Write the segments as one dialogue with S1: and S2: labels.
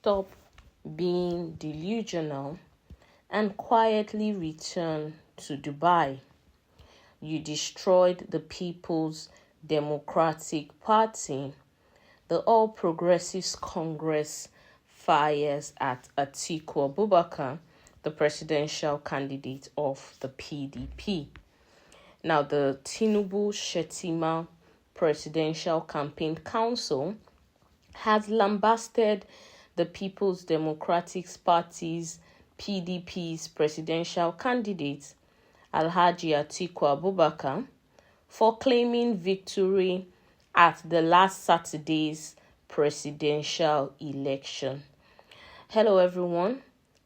S1: stop being delusional and quietly return to Dubai. You destroyed the People's Democratic Party. The All Progressives Congress fires at Atiku Abubakar, the presidential candidate of the PDP. Now, the Tinubu-Shettima Presidential Campaign Council has lambasted the People's Democratic Party's PDP's presidential candidate, Alhaji Atiku Abubakar, for claiming victory at the last Saturday's presidential election. Hello everyone,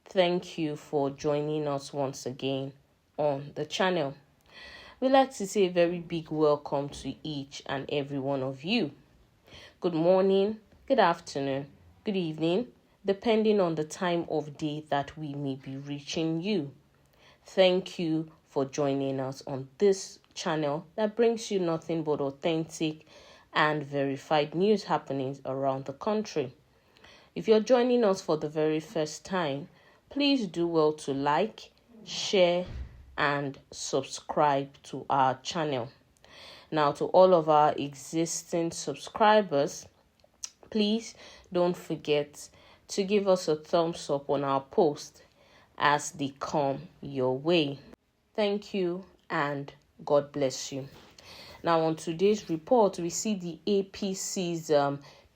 S1: thank you for joining us once again on the channel. We'd like to say a very big welcome to each and every one of you. Good morning, good afternoon, good evening, depending on the time of day that we may be reaching you. Thank you for joining us on this channel that brings you nothing but authentic and verified news happenings around the country. If you're joining us for the very first time, please do well to like, share, and subscribe to our channel. Now, to all of our existing subscribers, please don't forget to give us a thumbs up on our post as they come your way. Thank you and God bless you. Now, on today's report, we see the APC's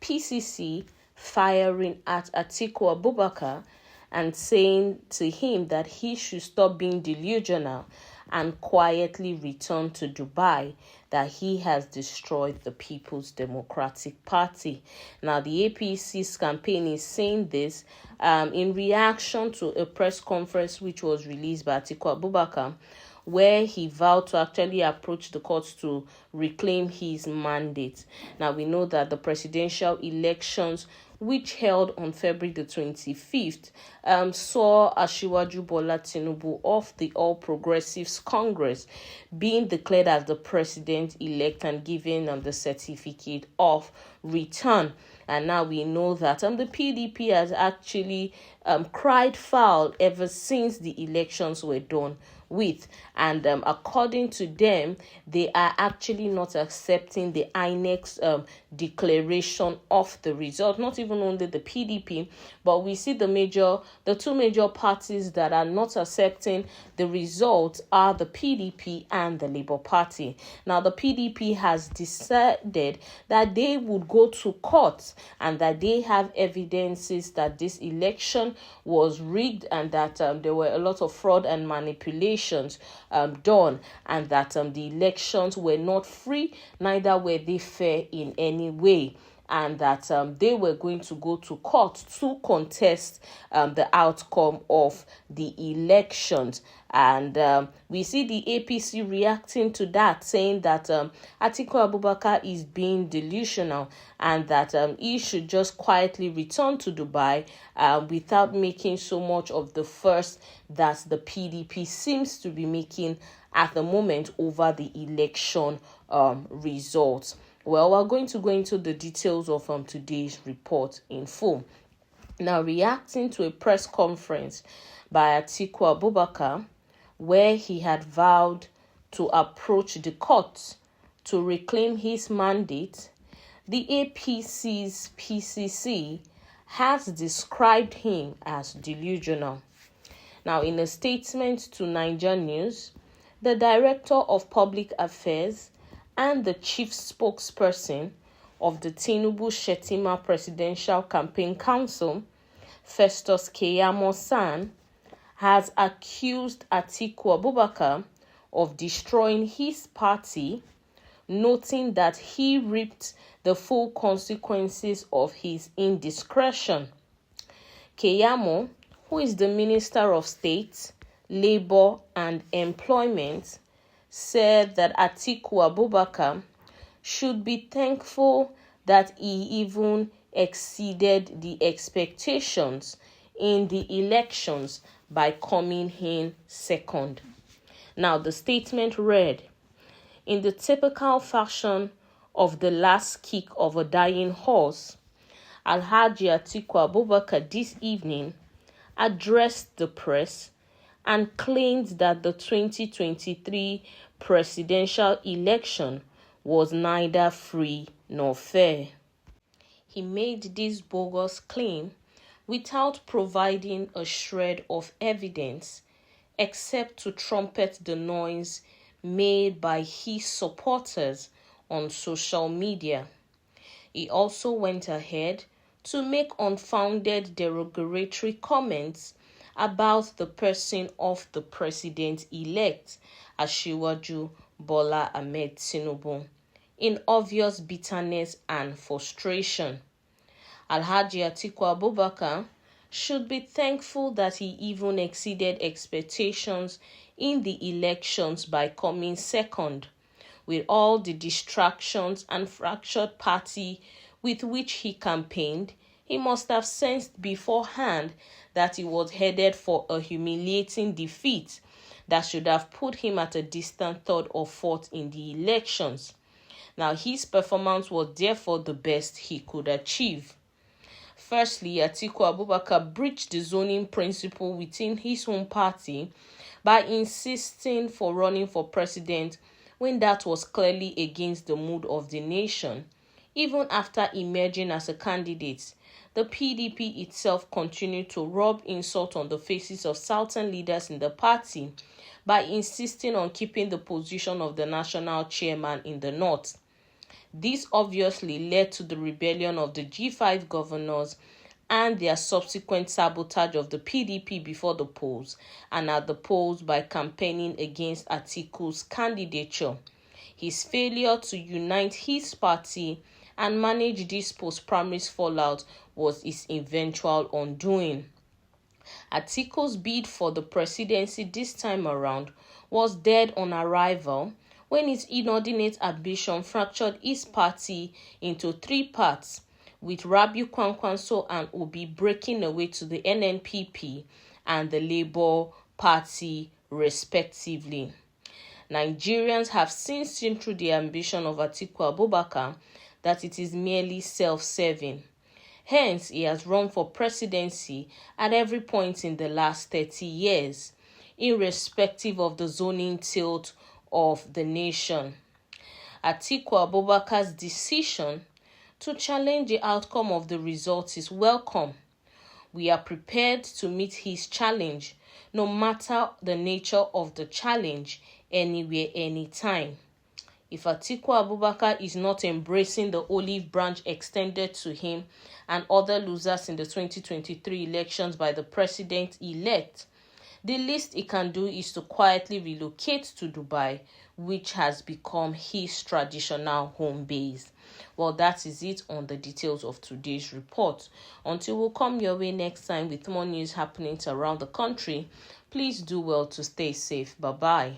S1: PCC firing at Atiku Abubakar and saying to him that he should stop being delusional and quietly return to Dubai, that he has destroyed the People's Democratic Party. Now, the APC's campaign is saying this in reaction to a press conference which was released by Atiku Abubakar, where he vowed to actually approach the courts to reclaim his mandate. Now, we know that the presidential elections, which held on February the 25th, saw Asiwaju Bola Tinubu of the All Progressives Congress being declared as the president-elect and given the certificate of return. And now we know that the PDP has actually cried foul ever since the elections were done with. And according to them, they are actually not accepting the INEC's declaration of the result. Not even only the PDP, but we see the two major parties that are not accepting the results are the PDP and the Labour Party. Now, the PDP has decided that they would go to court and that they have evidences that this election was rigged and that there were a lot of fraud and manipulations done, and that the elections were not free, neither were they fair in any way, and that they were going to go to court to contest the outcome of the elections. And we see the APC reacting to that, saying that Atiku Abubakar is being delusional and that he should just quietly return to Dubai without making so much of the fuss that the PDP seems to be making at the moment over the election results. Well, we're going to go into the details of today's report in full. Now, reacting to a press conference by Atiku Abubakar, where he had vowed to approach the courts to reclaim his mandate, the APC's PCC has described him as delusional. Now, in a statement to Niger News, the Director of Public Affairs and the chief spokesperson of the Tinubu-Shettima Presidential Campaign Council, Festus Keyamo-San, has accused Atiku Abubakar of destroying his party, noting that he reaped the full consequences of his indiscretion. Keyamo, who is the Minister of State, Labour and Employment, said that Atiku Abubakar should be thankful that he even exceeded the expectations in the elections by coming in second. Now, the statement read, "In the typical fashion of the last kick of a dying horse, Alhaji Atiku Abubakar this evening addressed the press and claimed that the 2023 presidential election was neither free nor fair. He made this bogus claim without providing a shred of evidence except to trumpet the noise made by his supporters on social media. He also went ahead to make unfounded derogatory comments about the person of the president-elect, Asiwaju Bola Ahmed Tinubu, in obvious bitterness and frustration. Alhaji Atiku Abubakar should be thankful that he even exceeded expectations in the elections by coming second. With all the distractions and fractured party with which he campaigned, he must have sensed beforehand that he was headed for a humiliating defeat that should have put him at a distant third or fourth in the elections. Now, his performance was therefore the best he could achieve. Firstly, Atiku Abubakar breached the zoning principle within his own party by insisting for running for president when that was clearly against the mood of the nation. Even after emerging as a candidate, the PDP itself continued to rub insult on the faces of southern leaders in the party by insisting on keeping the position of the national chairman in the north. This obviously led to the rebellion of the G5 governors and their subsequent sabotage of the PDP before the polls and at the polls by campaigning against Atiku's candidature. His failure to unite his party and manage this post-primary fallout was his eventual undoing. Atiku's bid for the presidency this time around was dead on arrival when his inordinate ambition fractured his party into three parts, with Rabiu Kwankwaso and Obi breaking away to the NNPP and the Labour Party, respectively. Nigerians have since seen through the ambition of Atiku Abubakar that it is merely self-serving. Hence, he has run for presidency at every point in the last 30 years, irrespective of the zoning tilt of the nation. Atiku Abubakar's decision to challenge the outcome of the results is welcome. We are prepared to meet his challenge, no matter the nature of the challenge, anywhere, anytime. If Atiku Abubakar is not embracing the olive branch extended to him and other losers in the 2023 elections by the president-elect, the least he can do is to quietly relocate to Dubai, which has become his traditional home base. Well, that is it on the details of today's report. Until we'll come your way next time with more news happening around the country, please do well to stay safe. Bye-bye.